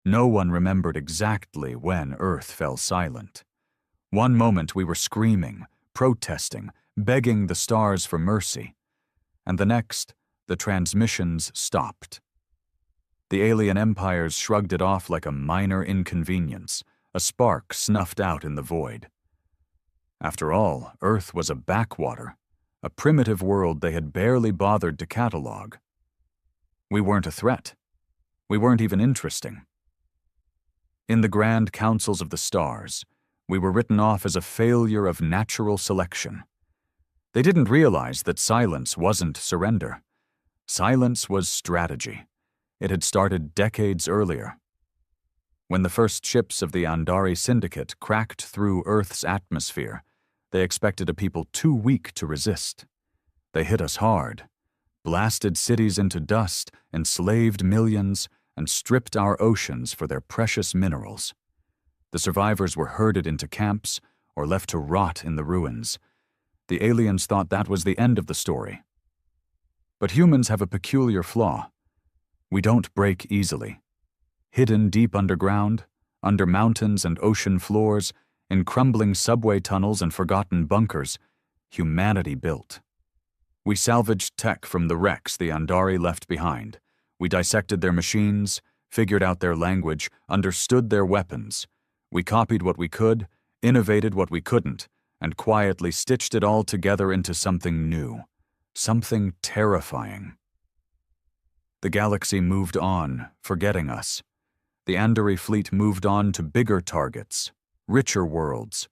No one remembered exactly when Earth fell silent. One moment we were screaming, protesting, begging the stars for mercy, and the next, the transmissions stopped. The alien empires shrugged it off like a minor inconvenience, a spark snuffed out in the void. After all, Earth was a backwater, a primitive world they had barely bothered to catalog. We weren't a threat. We weren't even interesting. In the grand councils of the stars, we were written off as a failure of natural selection. They didn't realize that silence wasn't surrender. Silence was strategy. It had started decades earlier. When the first ships of the Andari Syndicate cracked through Earth's atmosphere, they expected a people too weak to resist. They hit us hard, blasted cities into dust, enslaved millions, and stripped our oceans for their precious minerals. The survivors were herded into camps or left to rot in the ruins. The aliens thought that was the end of the story. But humans have a peculiar flaw. We don't break easily. Hidden deep underground, under mountains and ocean floors, in crumbling subway tunnels and forgotten bunkers, humanity built. We salvaged tech from the wrecks the Andari left behind. We dissected their machines, figured out their language, understood their weapons. We copied what we could, innovated what we couldn't, and quietly stitched it all together into something new, something terrifying. The galaxy moved on, forgetting us. The Andari fleet moved on to bigger targets, richer worlds.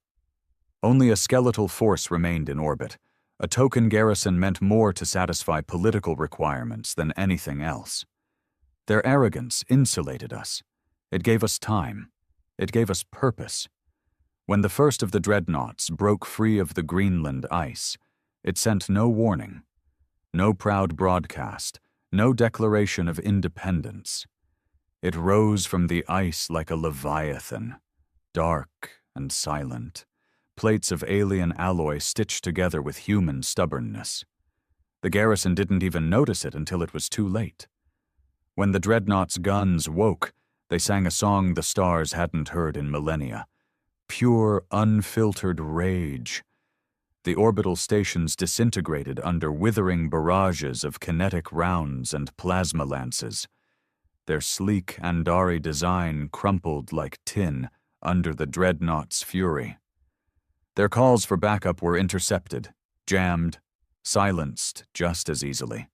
Only a skeletal force remained in orbit. A token garrison meant more to satisfy political requirements than anything else. Their arrogance insulated us. It gave us time. It gave us purpose. When the first of the Dreadnoughts broke free of the Greenland ice, it sent no warning, no proud broadcast, no declaration of independence. It rose from the ice like a leviathan, dark and silent, plates of alien alloy stitched together with human stubbornness. The garrison didn't even notice it until it was too late. When the Dreadnoughts' guns woke, they sang a song the stars hadn't heard in millennia. Pure, unfiltered rage. The orbital stations disintegrated under withering barrages of kinetic rounds and plasma lances. Their sleek Andari design crumpled like tin under the Dreadnoughts' fury. Their calls for backup were intercepted, jammed, silenced just as easily.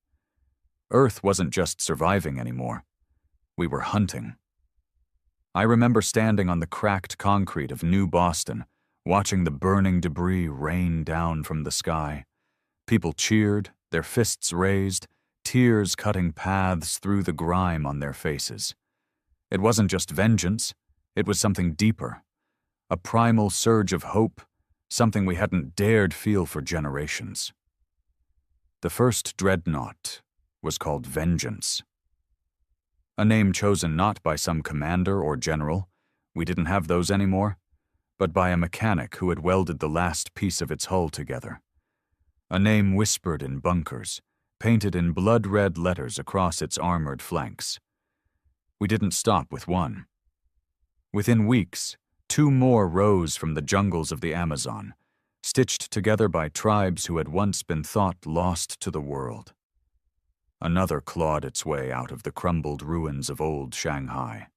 Earth wasn't just surviving anymore. We were hunting. I remember standing on the cracked concrete of New Boston, watching the burning debris rain down from the sky. People cheered, their fists raised, tears cutting paths through the grime on their faces. It wasn't just vengeance, it was something deeper. A primal surge of hope, something we hadn't dared feel for generations. The first Dreadnought was called Vengeance. A name chosen not by some commander or general, we didn't have those anymore, but by a mechanic who had welded the last piece of its hull together. A name whispered in bunkers, painted in blood-red letters across its armored flanks. We didn't stop with one. Within weeks, 2 more rose from the jungles of the Amazon, stitched together by tribes who had once been thought lost to the world. Another clawed its way out of the crumbled ruins of old Shanghai.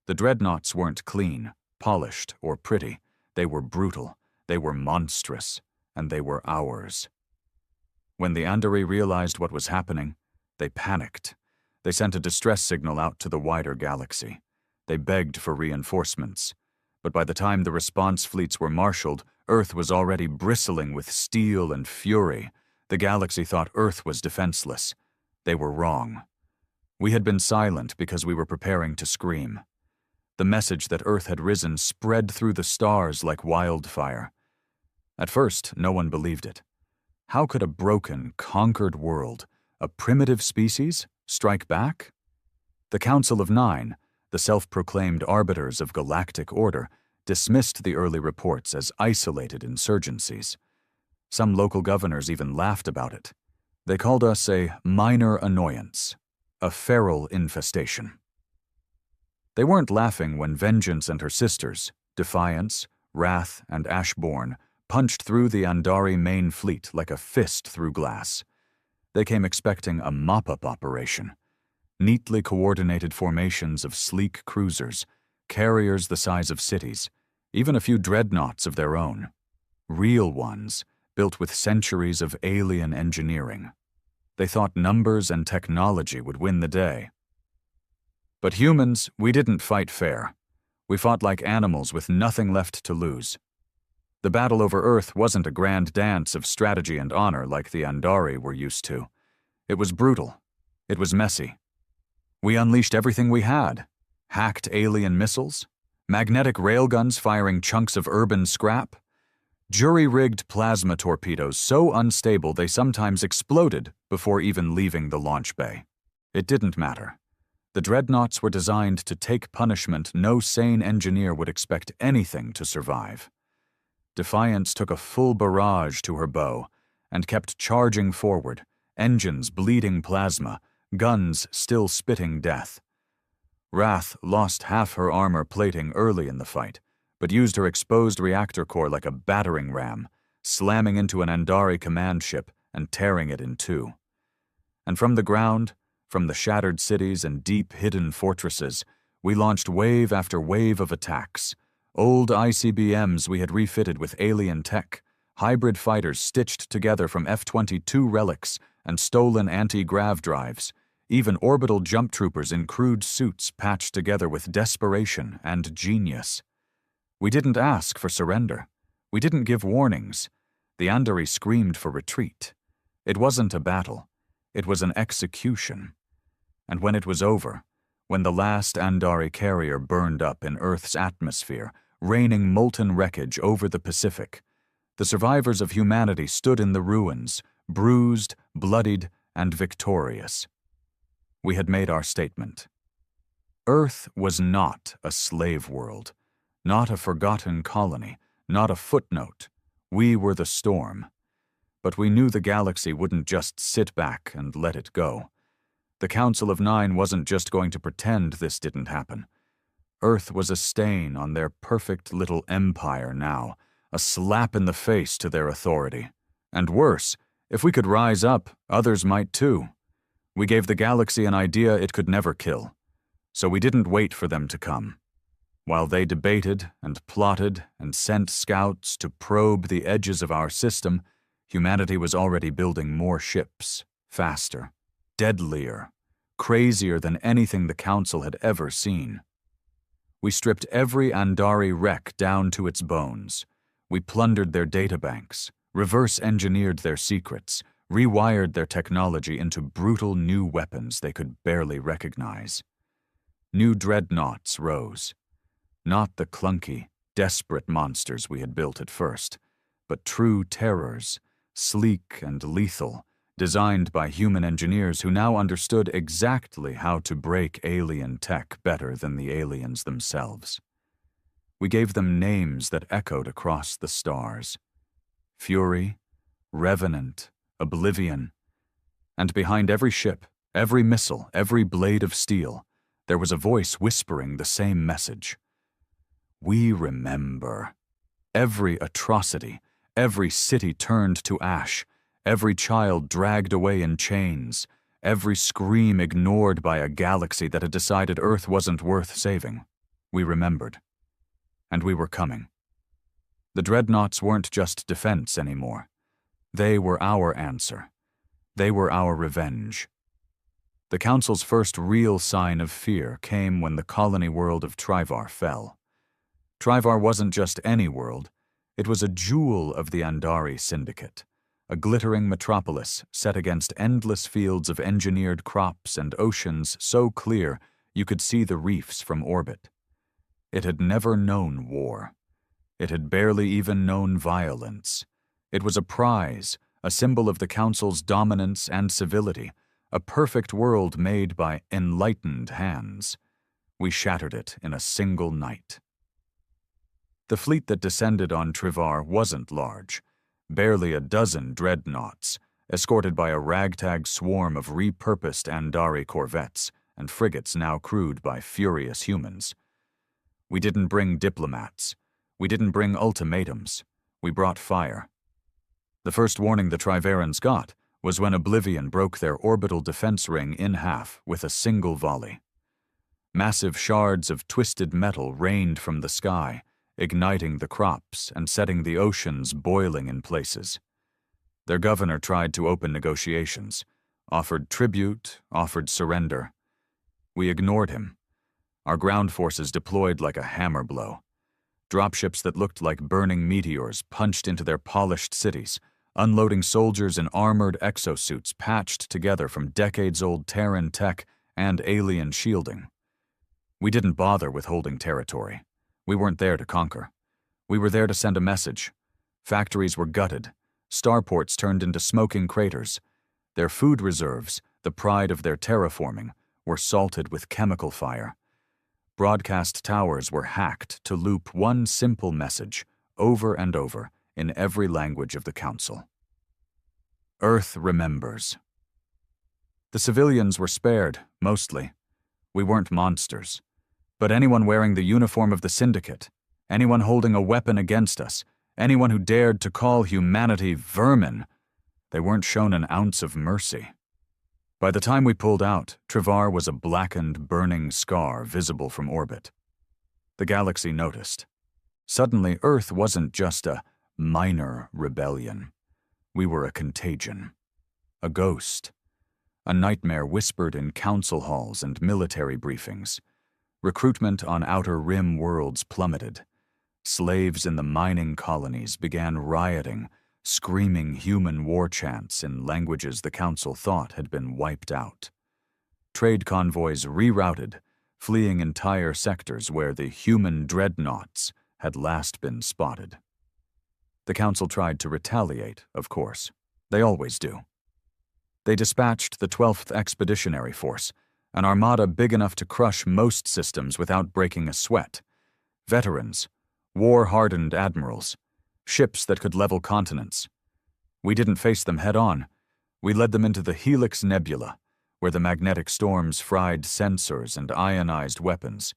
The Dreadnoughts weren't clean, polished, or pretty. They were brutal, they were monstrous, and they were ours. When the Andari realized what was happening, they panicked. They sent a distress signal out to the wider galaxy. They begged for reinforcements. But by the time the response fleets were marshaled, Earth was already bristling with steel and fury. The galaxy thought Earth was defenseless. They were wrong. We had been silent because we were preparing to scream. The message that Earth had risen spread through the stars like wildfire. At first, no one believed it. How could a broken, conquered world, a primitive species, strike back? The Council of Nine, the self-proclaimed arbiters of galactic order, dismissed the early reports as isolated insurgencies. Some local governors even laughed about it. They called us a minor annoyance, a feral infestation. They weren't laughing when Vengeance and her sisters, Defiance, Wrath, and Ashbourne, punched through the Andari main fleet like a fist through glass. They came expecting a mop-up operation. Neatly coordinated formations of sleek cruisers, carriers the size of cities, even a few dreadnoughts of their own. Real ones, built with centuries of alien engineering. They thought numbers and technology would win the day. But humans, we didn't fight fair. We fought like animals with nothing left to lose. The battle over Earth wasn't a grand dance of strategy and honor like the Andari were used to. It was brutal. It was messy. We unleashed everything we had. Hacked alien missiles, magnetic railguns firing chunks of urban scrap, jury-rigged plasma torpedoes so unstable they sometimes exploded before even leaving the launch bay. It didn't matter. The Dreadnoughts were designed to take punishment no sane engineer would expect anything to survive. Defiance took a full barrage to her bow and kept charging forward, engines bleeding plasma, guns still spitting death. Wrath lost half her armor plating early in the fight, but used her exposed reactor core like a battering ram, slamming into an Andari command ship and tearing it in two. And from the ground, from the shattered cities and deep hidden fortresses, we launched wave after wave of attacks. Old ICBMs we had refitted with alien tech, hybrid fighters stitched together from F-22 relics and stolen anti-grav drives, even orbital jump troopers in crude suits patched together with desperation and genius. We didn't ask for surrender. We didn't give warnings. The Andari screamed for retreat. It wasn't a battle. It was an execution. And when it was over, when the last Andari carrier burned up in Earth's atmosphere, raining molten wreckage over the Pacific, the survivors of humanity stood in the ruins, bruised, bloodied, and victorious. We had made our statement. Earth was not a slave world, not a forgotten colony, not a footnote. We were the storm. But we knew the galaxy wouldn't just sit back and let it go. The Council of Nine wasn't just going to pretend this didn't happen. Earth was a stain on their perfect little empire now, a slap in the face to their authority. And worse, if we could rise up, others might too. We gave the galaxy an idea it could never kill. So we didn't wait for them to come. While they debated and plotted and sent scouts to probe the edges of our system, humanity was already building more ships, faster, deadlier, crazier than anything the Council had ever seen. We stripped every Andari wreck down to its bones. We plundered their databanks, reverse-engineered their secrets, rewired their technology into brutal new weapons they could barely recognize. New dreadnoughts rose. Not the clunky, desperate monsters we had built at first, but true terrors, sleek and lethal, designed by human engineers who now understood exactly how to break alien tech better than the aliens themselves. We gave them names that echoed across the stars. Fury, Revenant, Oblivion. And behind every ship, every missile, every blade of steel, there was a voice whispering the same message. We remember. Every atrocity, every city turned to ash, every child dragged away in chains, every scream ignored by a galaxy that had decided Earth wasn't worth saving. We remembered. And we were coming. The Dreadnoughts weren't just defense anymore. They were our answer. They were our revenge. The Council's first real sign of fear came when the colony world of Trivar fell. Trivar wasn't just any world. It was a jewel of the Andari Syndicate, a glittering metropolis set against endless fields of engineered crops and oceans so clear you could see the reefs from orbit. It had never known war. It had barely even known violence. It was a prize, a symbol of the Council's dominance and civility, a perfect world made by enlightened hands. We shattered it in a single night. The fleet that descended on Trivar wasn't large, barely a dozen dreadnoughts, escorted by a ragtag swarm of repurposed Andari corvettes and frigates now crewed by furious humans. We didn't bring diplomats. We didn't bring ultimatums. We brought fire. The first warning the Trivarans got was when Oblivion broke their orbital defense ring in half with a single volley. Massive shards of twisted metal rained from the sky, igniting the crops and setting the oceans boiling in places. Their governor tried to open negotiations, offered tribute, offered surrender. We ignored him. Our ground forces deployed like a hammer blow. Dropships that looked like burning meteors punched into their polished cities, unloading soldiers in armored exosuits patched together from decades-old Terran tech and alien shielding. We didn't bother with holding territory. We weren't there to conquer. We were there to send a message. Factories were gutted. Starports turned into smoking craters. Their food reserves, the pride of their terraforming, were salted with chemical fire. Broadcast towers were hacked to loop one simple message over and over in every language of the Council. Earth remembers. The civilians were spared, mostly. We weren't monsters. But anyone wearing the uniform of the Syndicate, anyone holding a weapon against us, anyone who dared to call humanity vermin, they weren't shown an ounce of mercy. By the time we pulled out, Trivar was a blackened, burning scar visible from orbit. The galaxy noticed. Suddenly, Earth wasn't just a minor rebellion. We were a contagion, a ghost, a nightmare whispered in council halls and military briefings. Recruitment on Outer Rim worlds plummeted. Slaves in the mining colonies began rioting, screaming human war chants in languages the Council thought had been wiped out. Trade convoys rerouted, fleeing entire sectors where the human Dreadnoughts had last been spotted. The Council tried to retaliate, of course. They always do. They dispatched the 12th Expeditionary Force, an armada big enough to crush most systems without breaking a sweat. Veterans, war-hardened admirals, ships that could level continents. We didn't face them head-on. We led them into the Helix Nebula, where the magnetic storms fried sensors and ionized weapons.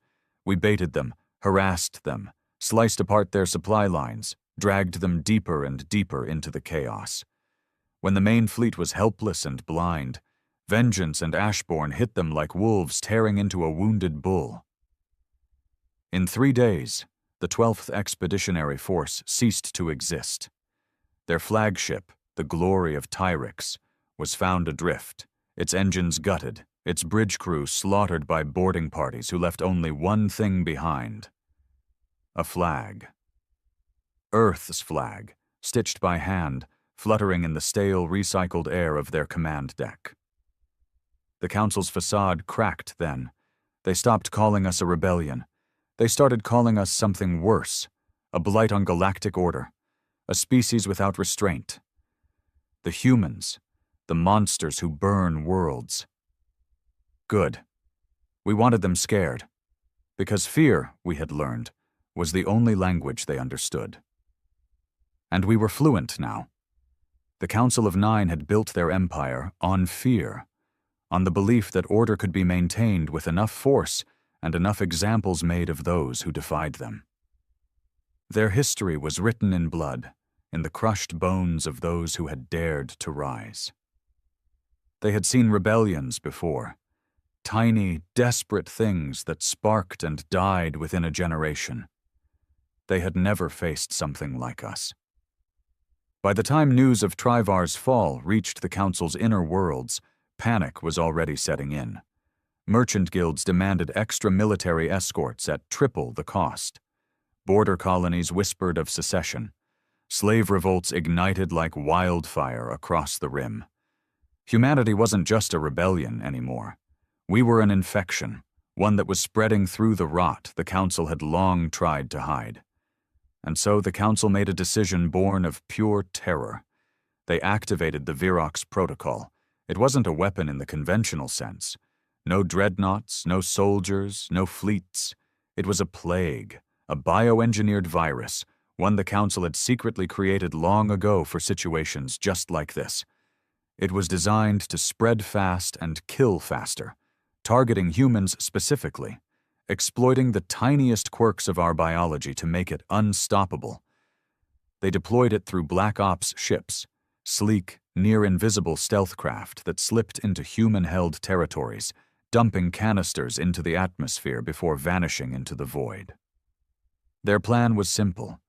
We baited them, harassed them, sliced apart their supply lines, dragged them deeper and deeper into the chaos. When the main fleet was helpless and blind, Vengeance and Ashborn hit them like wolves tearing into a wounded bull. In 3 days, the 12th Expeditionary Force ceased to exist. Their flagship, the Glory of Tyrix, was found adrift, its engines gutted, its bridge crew slaughtered by boarding parties who left only one thing behind: a flag. Earth's flag, stitched by hand, fluttering in the stale, recycled air of their command deck. The Council's facade cracked then. They stopped calling us a rebellion. They started calling us something worse, a blight on galactic order, a species without restraint. The humans, the monsters who burn worlds. Good. We wanted them scared, because fear, we had learned, was the only language they understood. And we were fluent now. The Council of Nine had built their empire on fear, on the belief that order could be maintained with enough force and enough examples made of those who defied them. Their history was written in blood, in the crushed bones of those who had dared to rise. They had seen rebellions before, tiny, desperate things that sparked and died within a generation. They had never faced something like us. By the time news of Trivar's fall reached the Council's inner worlds, panic was already setting in. Merchant guilds demanded extra military escorts at triple the cost. Border colonies whispered of secession. Slave revolts ignited like wildfire across the rim. Humanity wasn't just a rebellion anymore. We were an infection, one that was spreading through the rot the Council had long tried to hide. And so the Council made a decision born of pure terror. They activated the Virox Protocol. It wasn't a weapon in the conventional sense. No dreadnoughts, no soldiers, no fleets. It was a plague, a bioengineered virus, one the Council had secretly created long ago for situations just like this. It was designed to spread fast and kill faster, targeting humans specifically, exploiting the tiniest quirks of our biology to make it unstoppable. They deployed it through Black Ops ships, sleek, near-invisible stealth craft that slipped into human-held territories, dumping canisters into the atmosphere before vanishing into the void. Their plan was simple: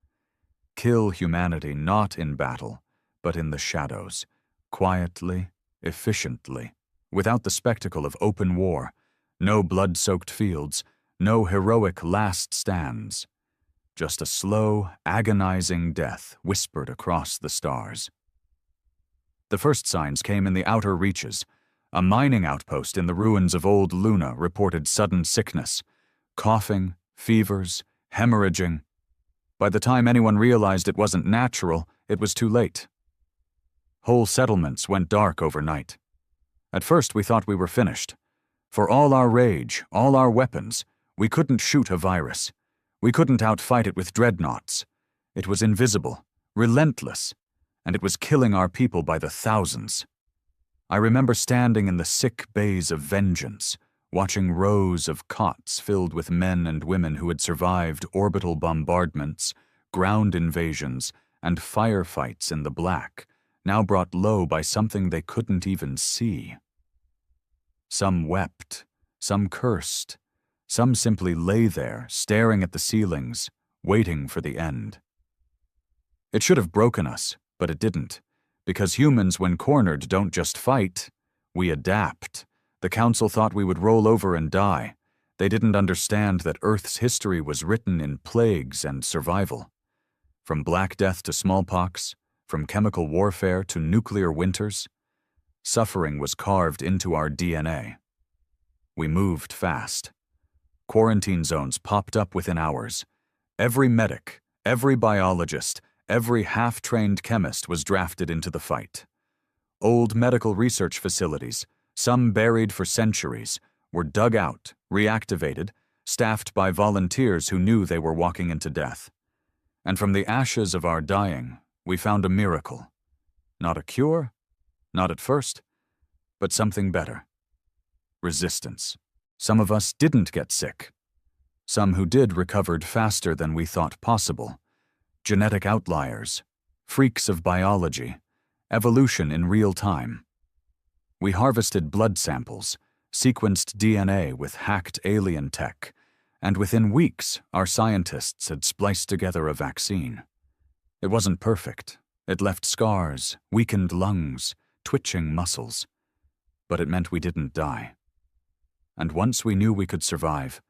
kill humanity not in battle, but in the shadows, quietly, efficiently, without the spectacle of open war, no blood-soaked fields, no heroic last stands. Just a slow, agonizing death whispered across the stars. The first signs came in the outer reaches. A mining outpost in the ruins of old Luna reported sudden sickness, coughing, fevers, hemorrhaging. By the time anyone realized it wasn't natural, it was too late. Whole settlements went dark overnight. At first we thought we were finished. For all our rage, all our weapons, we couldn't shoot a virus. We couldn't outfight it with dreadnoughts. It was invisible, relentless, and it was killing our people by the thousands. I remember standing in the sick bays of vengeance, watching rows of cots filled with men and women who had survived orbital bombardments, ground invasions, and firefights in the black, now brought low by something they couldn't even see. Some wept, some cursed, some simply lay there, staring at the ceilings, waiting for the end. It should have broken us, but it didn't, because humans, when cornered, don't just fight, we adapt. The Council thought we would roll over and die. They didn't understand that Earth's history was written in plagues and survival. From Black Death to smallpox, from chemical warfare to nuclear winters, suffering was carved into our DNA. We moved fast. Quarantine zones popped up within hours. Every medic, every biologist, every half-trained chemist was drafted into the fight. Old medical research facilities, some buried for centuries, were dug out, reactivated, staffed by volunteers who knew they were walking into death. And from the ashes of our dying, we found a miracle. Not a cure, not at first, but something better. Resistance. Some of us didn't get sick. Some who did recovered faster than we thought possible. Genetic outliers, freaks of biology, evolution in real time. We harvested blood samples, sequenced DNA with hacked alien tech, and within weeks, our scientists had spliced together a vaccine. It wasn't perfect. It left scars, weakened lungs, twitching muscles. But it meant we didn't die. And once we knew we could survive,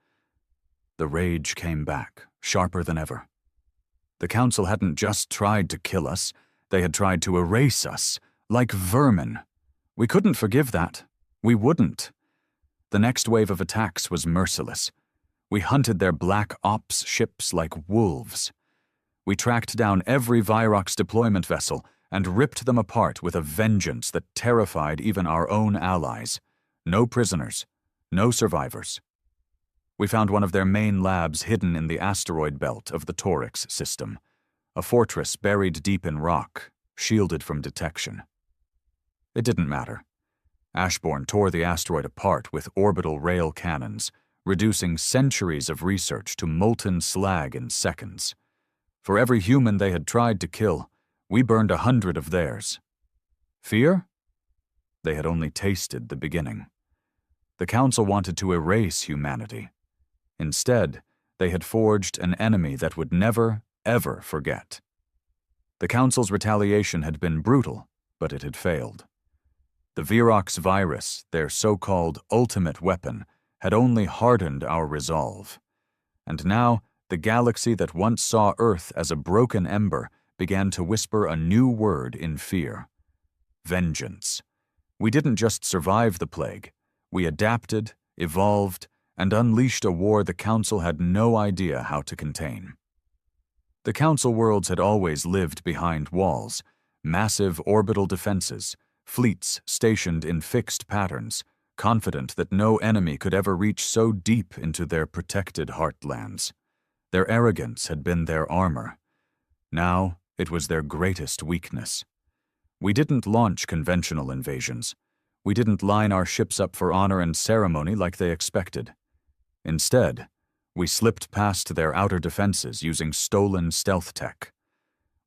the rage came back, sharper than ever. The Council hadn't just tried to kill us, they had tried to erase us, like vermin. We couldn't forgive that. We wouldn't. The next wave of attacks was merciless. We hunted their Black Ops ships like wolves. We tracked down every Virox deployment vessel and ripped them apart with a vengeance that terrified even our own allies. No prisoners, no survivors. We found one of their main labs hidden in the asteroid belt of the Torix system, a fortress buried deep in rock, shielded from detection. It didn't matter. Ashbourne tore the asteroid apart with orbital rail cannons, reducing centuries of research to molten slag in seconds. For every human they had tried to kill, we burned 100 of theirs. Fear? They had only tasted the beginning. The Council wanted to erase humanity. Instead, they had forged an enemy that would never, ever forget. The Council's retaliation had been brutal, but it had failed. The Virox virus, their so-called ultimate weapon, had only hardened our resolve. And now, the galaxy that once saw Earth as a broken ember began to whisper a new word in fear: vengeance. We didn't just survive the plague. We adapted, evolved, and unleashed a war the Council had no idea how to contain. The Council worlds had always lived behind walls, massive orbital defenses, fleets stationed in fixed patterns, confident that no enemy could ever reach so deep into their protected heartlands. Their arrogance had been their armor. Now it was their greatest weakness. We didn't launch conventional invasions. We didn't line our ships up for honor and ceremony like they expected. Instead, we slipped past their outer defenses using stolen stealth tech.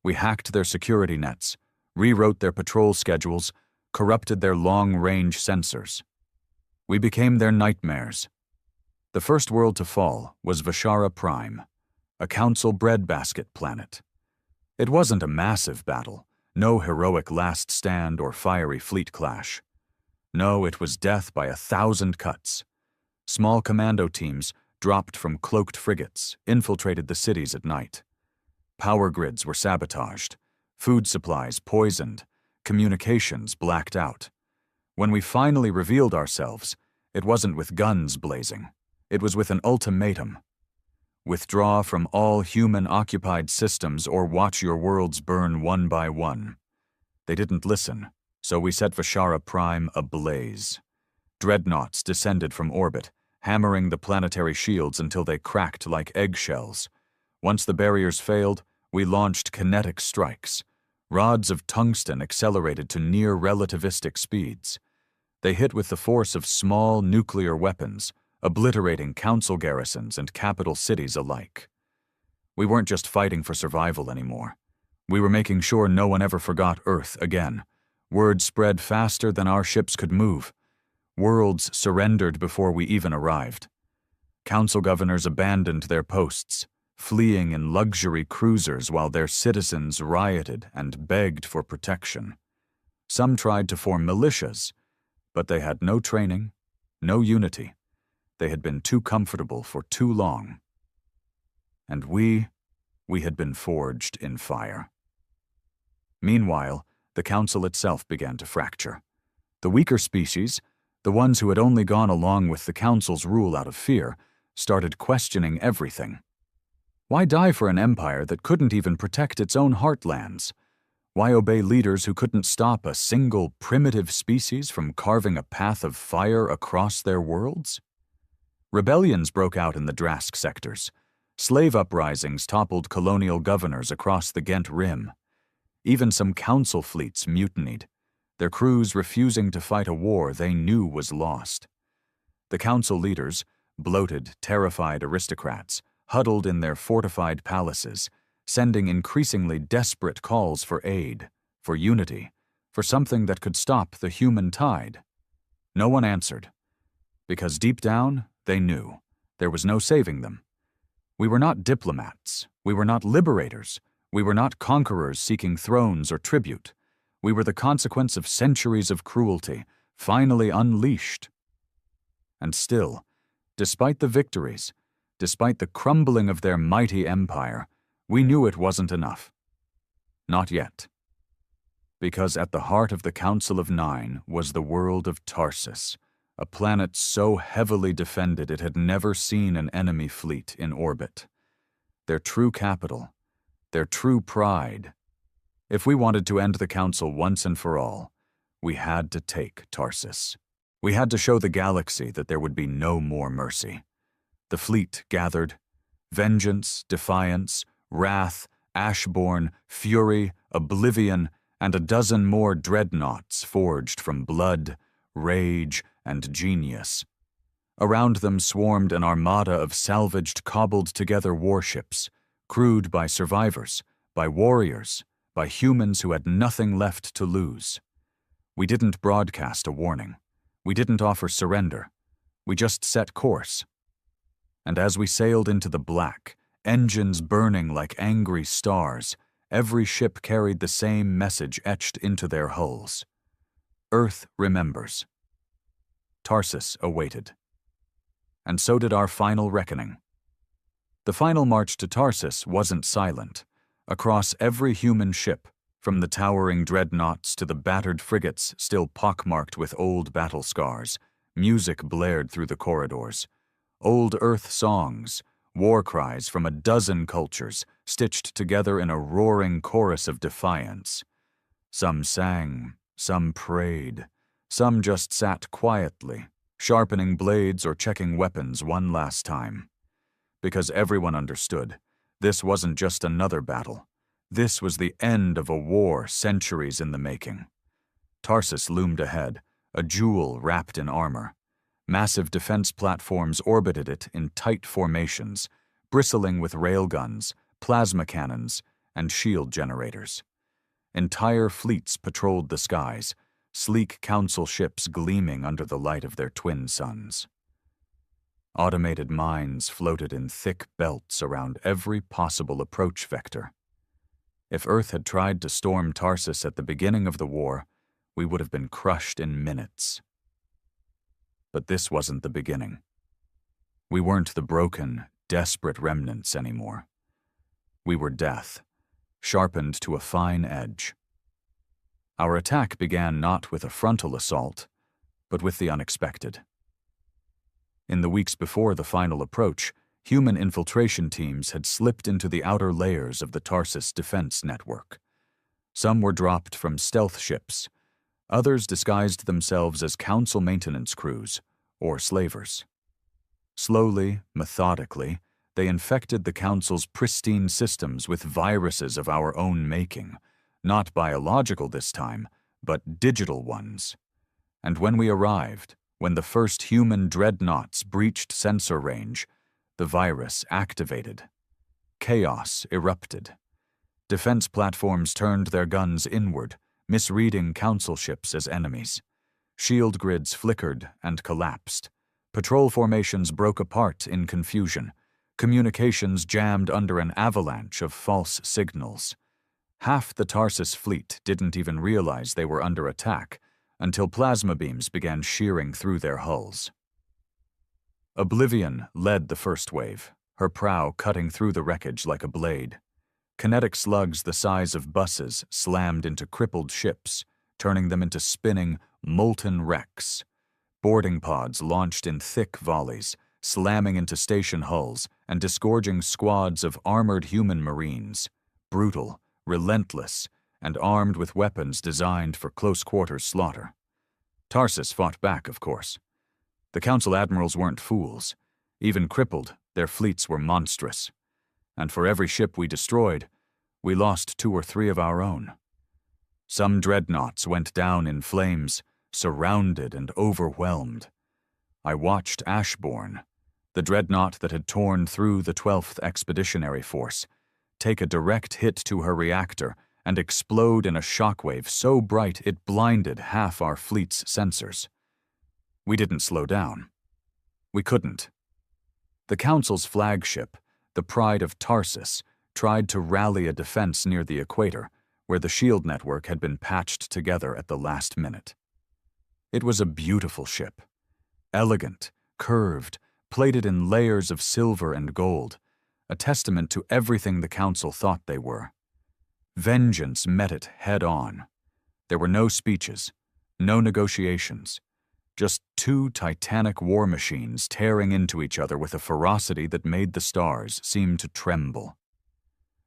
We hacked their security nets, rewrote their patrol schedules, corrupted their long-range sensors. We became their nightmares. The first world to fall was Vashara Prime, a council breadbasket planet. It wasn't a massive battle, no heroic last stand or fiery fleet clash. No, it was death by 1,000 cuts. Small commando teams dropped from cloaked frigates, infiltrated the cities at night. Power grids were sabotaged, food supplies poisoned, communications blacked out. When we finally revealed ourselves, it wasn't with guns blazing. It was with an ultimatum. Withdraw from all human-occupied systems or watch your worlds burn one by one. They didn't listen, so we set Vashara Prime ablaze. Dreadnoughts descended from orbit, hammering the planetary shields until they cracked like eggshells. Once the barriers failed, we launched kinetic strikes. Rods of tungsten accelerated to near relativistic speeds. They hit with the force of small nuclear weapons, obliterating council garrisons and capital cities alike. We weren't just fighting for survival anymore. We were making sure no one ever forgot Earth again. Word spread faster than our ships could move. Worlds surrendered before we even arrived. Council governors abandoned their posts, fleeing in luxury cruisers while their citizens rioted and begged for protection. Some tried to form militias, but they had no training, no unity. They had been too comfortable for too long. And we had been forged in fire. Meanwhile, the council itself began to fracture. The weaker species, the ones who had only gone along with the council's rule out of fear, started questioning everything. Why die for an empire that couldn't even protect its own heartlands? Why obey leaders who couldn't stop a single primitive species from carving a path of fire across their worlds? Rebellions broke out in the Drask sectors. Slave uprisings toppled colonial governors across the Ghent Rim. Even some council fleets mutinied, their crews refusing to fight a war they knew was lost. The council leaders, bloated, terrified aristocrats, huddled in their fortified palaces, sending increasingly desperate calls for aid, for unity, for something that could stop the human tide. No one answered, because deep down, they knew there was no saving them. We were not diplomats. We were not liberators. We were not conquerors seeking thrones or tribute. We were the consequence of centuries of cruelty, finally unleashed. And still, despite the victories, despite the crumbling of their mighty empire, we knew it wasn't enough. Not yet. Because at the heart of the Council of Nine was the world of Tarsus, a planet so heavily defended it had never seen an enemy fleet in orbit. Their true capital, their true pride. If we wanted to end the Council once and for all, we had to take Tarsus. We had to show the galaxy that there would be no more mercy. The fleet gathered. Vengeance, defiance, wrath, Ashborn, fury, oblivion, and a dozen more dreadnoughts forged from blood, rage, and genius. Around them swarmed an armada of salvaged, cobbled-together warships, crewed by survivors, by warriors, by humans who had nothing left to lose. We didn't broadcast a warning. We didn't offer surrender. We just set course. And as we sailed into the black, engines burning like angry stars, every ship carried the same message etched into their hulls. Earth remembers. Tarsus awaited. And so did our final reckoning. The final march to Tarsus wasn't silent. Across every human ship, from the towering dreadnoughts to the battered frigates still pockmarked with old battle scars, music blared through the corridors. Old Earth songs, war cries from a dozen cultures, stitched together in a roaring chorus of defiance. Some sang, some prayed, some just sat quietly, sharpening blades or checking weapons one last time. Because everyone understood, this wasn't just another battle. This was the end of a war centuries in the making. Tarsus loomed ahead, a jewel wrapped in armor. Massive defense platforms orbited it in tight formations, bristling with railguns, plasma cannons, and shield generators. Entire fleets patrolled the skies, sleek council ships gleaming under the light of their twin suns. Automated mines floated in thick belts around every possible approach vector. If Earth had tried to storm Tarsus at the beginning of the war, we would have been crushed in minutes. But this wasn't the beginning. We weren't the broken, desperate remnants anymore. We were death, sharpened to a fine edge. Our attack began not with a frontal assault, but with the unexpected. In the weeks before the final approach, human infiltration teams had slipped into the outer layers of the Tarsus defense network. Some were dropped from stealth ships. Others disguised themselves as council maintenance crews, or slavers. Slowly, methodically, they infected the council's pristine systems with viruses of our own making, not biological this time, but digital ones. And when we arrived, when the first human dreadnoughts breached sensor range, the virus activated. Chaos erupted. Defense platforms turned their guns inward, misreading council ships as enemies. Shield grids flickered and collapsed. Patrol formations broke apart in confusion. Communications jammed under an avalanche of false signals. Half the Tarsus fleet didn't even realize they were under attack until plasma beams began shearing through their hulls. Oblivion led the first wave, her prow cutting through the wreckage like a blade. Kinetic slugs the size of buses slammed into crippled ships, turning them into spinning, molten wrecks. Boarding pods launched in thick volleys, slamming into station hulls and disgorging squads of armored human marines, brutal, relentless, and armed with weapons designed for close-quarters slaughter. Tarsus fought back, of course. The council admirals weren't fools. Even crippled, their fleets were monstrous. And for every ship we destroyed, we lost 2 or 3 of our own. Some dreadnoughts went down in flames, surrounded and overwhelmed. I watched Ashbourne, the dreadnought that had torn through the 12th Expeditionary Force, take a direct hit to her reactor and explode in a shockwave so bright it blinded half our fleet's sensors. We didn't slow down. We couldn't. The Council's flagship, the Pride of Tarsus, tried to rally a defense near the equator, where the shield network had been patched together at the last minute. It was a beautiful ship. Elegant, curved, plated in layers of silver and gold, a testament to everything the Council thought they were. Vengeance met it head-on. There were no speeches, no negotiations, just 2 titanic war machines tearing into each other with a ferocity that made the stars seem to tremble.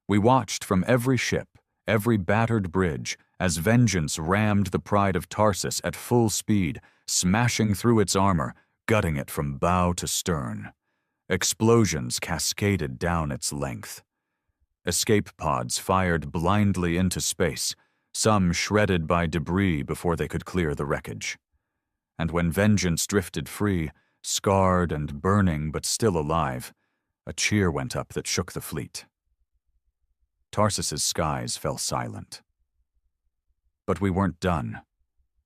We watched from every ship, every battered bridge, as vengeance rammed the Pride of Tarsus at full speed, smashing through its armor, gutting it from bow to stern. Explosions cascaded down its length. Escape pods fired blindly into space, some shredded by debris before they could clear the wreckage. And when vengeance drifted free, scarred and burning but still alive, a cheer went up that shook the fleet. Tarsus's skies fell silent. But we weren't done.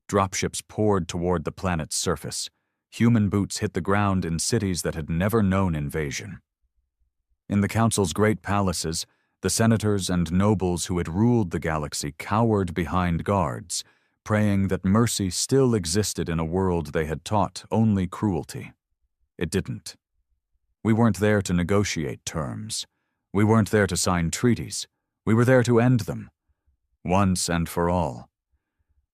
Dropships poured toward the planet's surface. Human boots hit the ground in cities that had never known invasion. In the Council's great palaces, the senators and nobles who had ruled the galaxy cowered behind guards, praying that mercy still existed in a world they had taught only cruelty. It didn't. We weren't there to negotiate terms. We weren't there to sign treaties. We were there to end them, once and for all.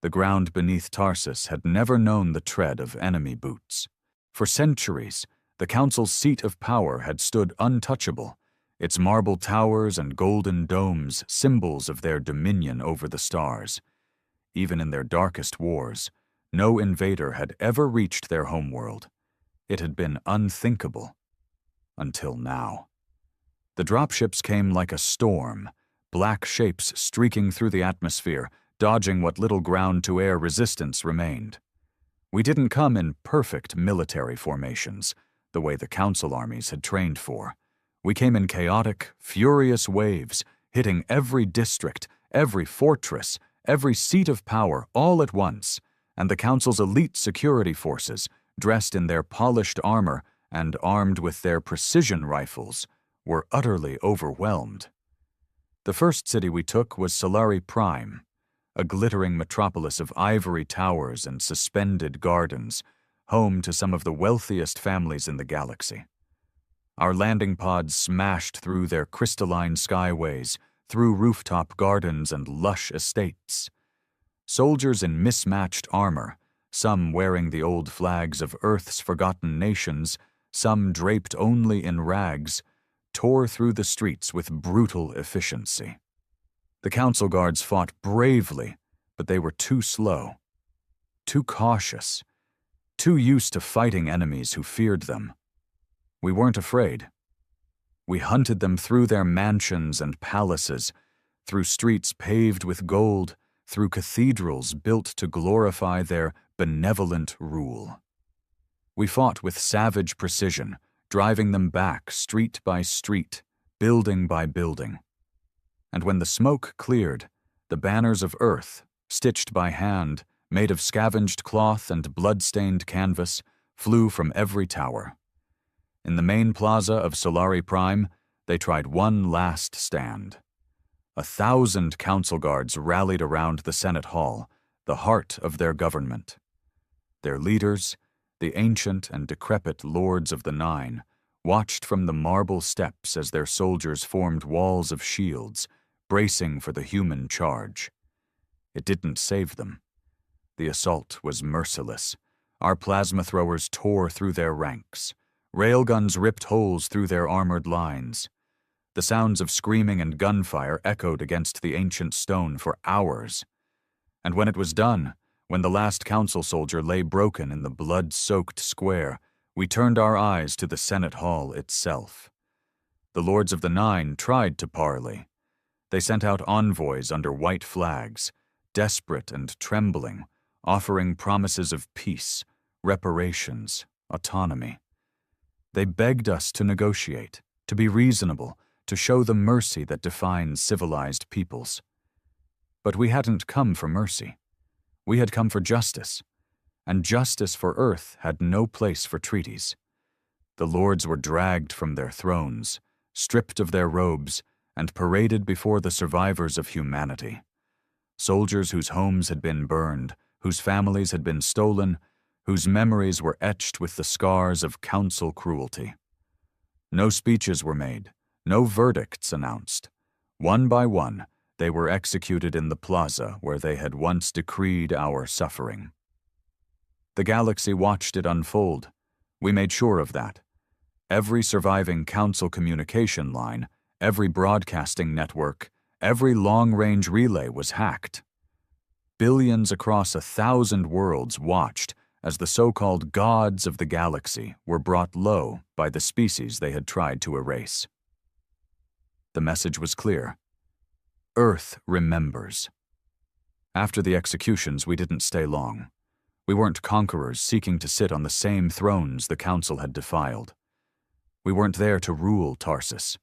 The ground beneath Tarsus had never known the tread of enemy boots. For centuries, the Council's seat of power had stood untouchable, its marble towers and golden domes symbols of their dominion over the stars. Even in their darkest wars, no invader had ever reached their homeworld. It had been unthinkable. Until now. The dropships came like a storm, black shapes streaking through the atmosphere, dodging what little ground-to-air resistance remained. We didn't come in perfect military formations, the way the Council armies had trained for. We came in chaotic, furious waves, hitting every district, every fortress, every seat of power all at once, and the Council's elite security forces, dressed in their polished armor and armed with their precision rifles, were utterly overwhelmed. The first city we took was Solari Prime, a glittering metropolis of ivory towers and suspended gardens, home to some of the wealthiest families in the galaxy. Our landing pods smashed through their crystalline skyways, through rooftop gardens and lush estates. Soldiers in mismatched armor, some wearing the old flags of Earth's forgotten nations, some draped only in rags, tore through the streets with brutal efficiency. The Council guards fought bravely, but they were too slow, too cautious, too used to fighting enemies who feared them. We weren't afraid. We hunted them through their mansions and palaces, through streets paved with gold, through cathedrals built to glorify their benevolent rule. We fought with savage precision, driving them back street by street, building by building. And when the smoke cleared, the banners of Earth, stitched by hand, made of scavenged cloth and blood-stained canvas, flew from every tower. In the main plaza of Solari Prime, they tried one last stand. 1,000 Council guards rallied around the Senate Hall, the heart of their government. Their leaders, the ancient and decrepit Lords of the Nine, watched from the marble steps as their soldiers formed walls of shields, bracing for the human charge. It didn't save them. The assault was merciless. Our plasma throwers tore through their ranks. Railguns ripped holes through their armored lines. The sounds of screaming and gunfire echoed against the ancient stone for hours. And when it was done, when the last Council soldier lay broken in the blood-soaked square, we turned our eyes to the Senate Hall itself. The Lords of the Nine tried to parley. They sent out envoys under white flags, desperate and trembling, offering promises of peace, reparations, autonomy. They begged us to negotiate, to be reasonable, to show the mercy that defines civilized peoples. But we hadn't come for mercy. We had come for justice, and justice for Earth had no place for treaties. The lords were dragged from their thrones, stripped of their robes, and paraded before the survivors of humanity. Soldiers whose homes had been burned, whose families had been stolen, whose memories were etched with the scars of Council cruelty. No speeches were made, no verdicts announced. One by one, they were executed in the plaza where they had once decreed our suffering. The galaxy watched it unfold. We made sure of that. Every surviving Council communication line, every broadcasting network, every long-range relay was hacked. Billions across 1,000 worlds watched as the so-called gods of the galaxy were brought low by the species they had tried to erase. The message was clear. Earth remembers. After the executions, we didn't stay long. We weren't conquerors seeking to sit on the same thrones the Council had defiled. We weren't there to rule Tarsus.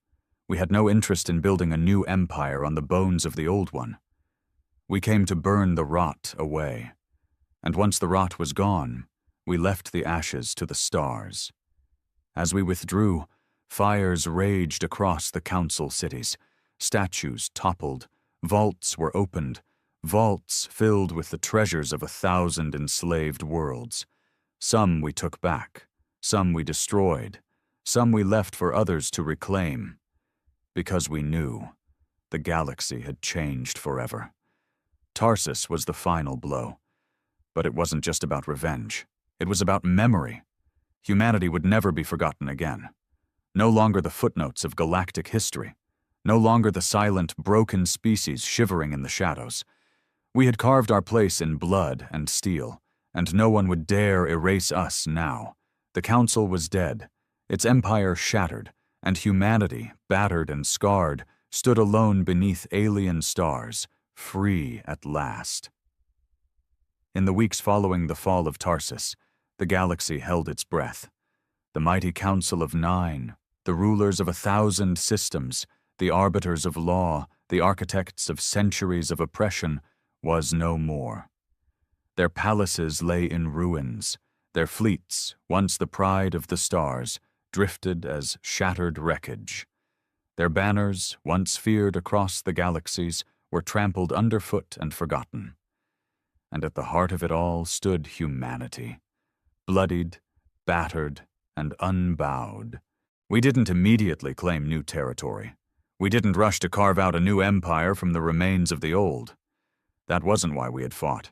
We had no interest in building a new empire on the bones of the old one. We came to burn the rot away. And once the rot was gone, we left the ashes to the stars. As we withdrew, fires raged across the Council cities. Statues toppled, vaults were opened, vaults filled with the treasures of 1,000 enslaved worlds. Some we took back, some we destroyed, some we left for others to reclaim. Because we knew the galaxy had changed forever. Tarsus was the final blow. But it wasn't just about revenge. It was about memory. Humanity would never be forgotten again. No longer the footnotes of galactic history. No longer the silent, broken species shivering in the shadows. We had carved our place in blood and steel, and no one would dare erase us now. The Council was dead, its empire shattered, and humanity, battered and scarred, stood alone beneath alien stars, free at last. In the weeks following the fall of Tarsus, the galaxy held its breath. The mighty Council of Nine, the rulers of 1,000 systems, the arbiters of law, the architects of centuries of oppression, was no more. Their palaces lay in ruins. Their fleets, once the pride of the stars, drifted as shattered wreckage. Their banners, once feared across the galaxies, were trampled underfoot and forgotten. And at the heart of it all stood humanity, bloodied, battered, and unbowed. We didn't immediately claim new territory. We didn't rush to carve out a new empire from the remains of the old. That wasn't why we had fought.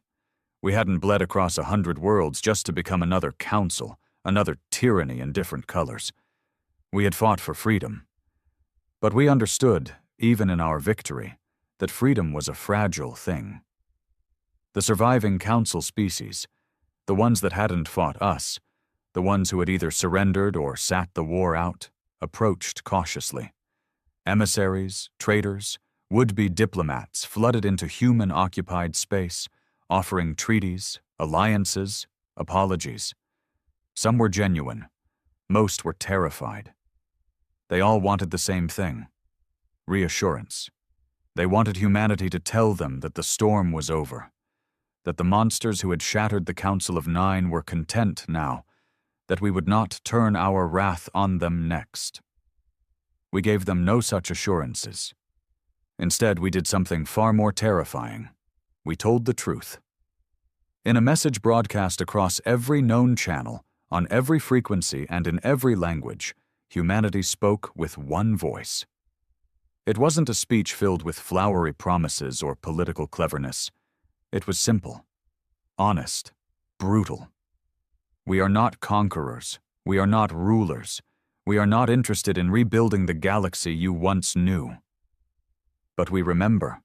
We hadn't bled across 100 worlds just to become another council, another tyranny in different colors. We had fought for freedom. But we understood, even in our victory, that freedom was a fragile thing. The surviving council species, the ones that hadn't fought us, the ones who had either surrendered or sat the war out, approached cautiously. Emissaries, traitors, would-be diplomats flooded into human-occupied space, offering treaties, alliances, apologies. Some were genuine. Most were terrified. They all wanted the same thing: reassurance. They wanted humanity to tell them that the storm was over, that the monsters who had shattered the Council of Nine were content now, that we would not turn our wrath on them next. We gave them no such assurances. Instead, we did something far more terrifying. We told the truth. In a message broadcast across every known channel, on every frequency and in every language, humanity spoke with one voice. It wasn't a speech filled with flowery promises or political cleverness. It was simple, honest, brutal. We are not conquerors. We are not rulers. We are not interested in rebuilding the galaxy you once knew. But we remember.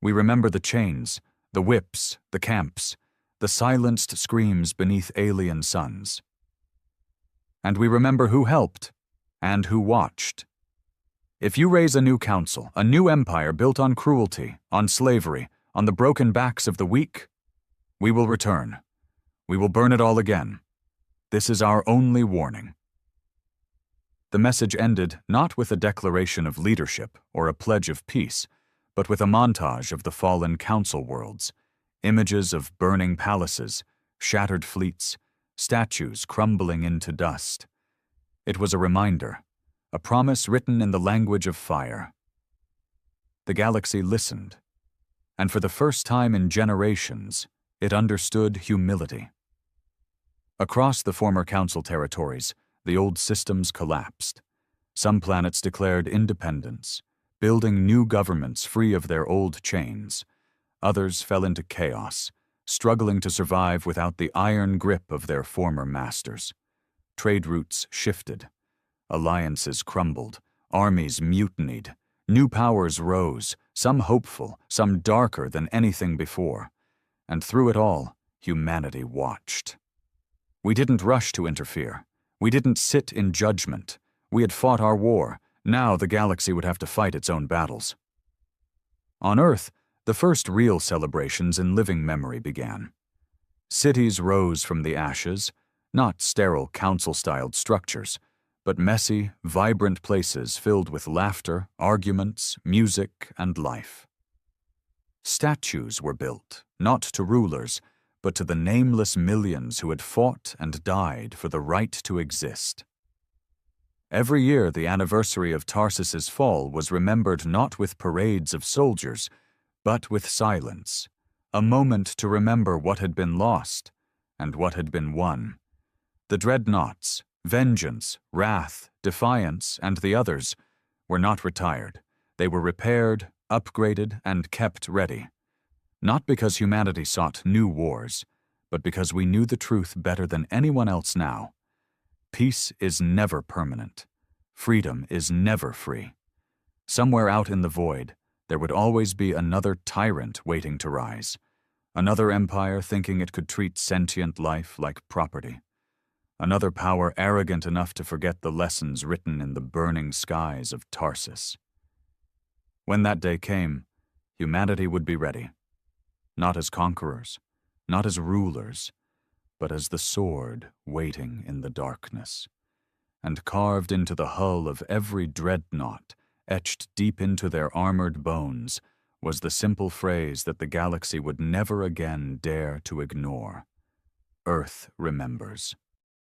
We remember the chains, the whips, the camps, the silenced screams beneath alien suns. And we remember who helped and who watched. If you raise a new council, a new empire built on cruelty, on slavery, on the broken backs of the weak, we will return. We will burn it all again. This is our only warning. The message ended not with a declaration of leadership or a pledge of peace, but with a montage of the fallen council worlds, images of burning palaces, shattered fleets, statues crumbling into dust. It was a reminder, a promise written in the language of fire. The galaxy listened, and for the first time in generations, it understood humility. Across the former council territories, the old systems collapsed. Some planets declared independence, building new governments free of their old chains. Others fell into chaos, struggling to survive without the iron grip of their former masters. Trade routes shifted. Alliances crumbled. Armies mutinied. New powers rose, some hopeful, some darker than anything before. And through it all, humanity watched. We didn't rush to interfere. We didn't sit in judgment. We had fought our war. Now the galaxy would have to fight its own battles. On Earth, the first real celebrations in living memory began. Cities rose from the ashes, not sterile council-styled structures, but messy, vibrant places filled with laughter, arguments, music, and life. Statues were built, not to rulers, but to the nameless millions who had fought and died for the right to exist. Every year, the anniversary of Tarsus's fall was remembered not with parades of soldiers, but with silence, a moment to remember what had been lost and what had been won. The Dreadnoughts, Vengeance, Wrath, Defiance, and the others were not retired. They were repaired, upgraded, and kept ready. Not because humanity sought new wars, but because we knew the truth better than anyone else now. Peace is never permanent. Freedom is never free. Somewhere out in the void, there would always be another tyrant waiting to rise, another empire thinking it could treat sentient life like property, another power arrogant enough to forget the lessons written in the burning skies of Tarsus. When that day came, humanity would be ready. Not as conquerors, not as rulers, but as the sword waiting in the darkness. And carved into the hull of every dreadnought, etched deep into their armored bones, was the simple phrase that the galaxy would never again dare to ignore. Earth remembers.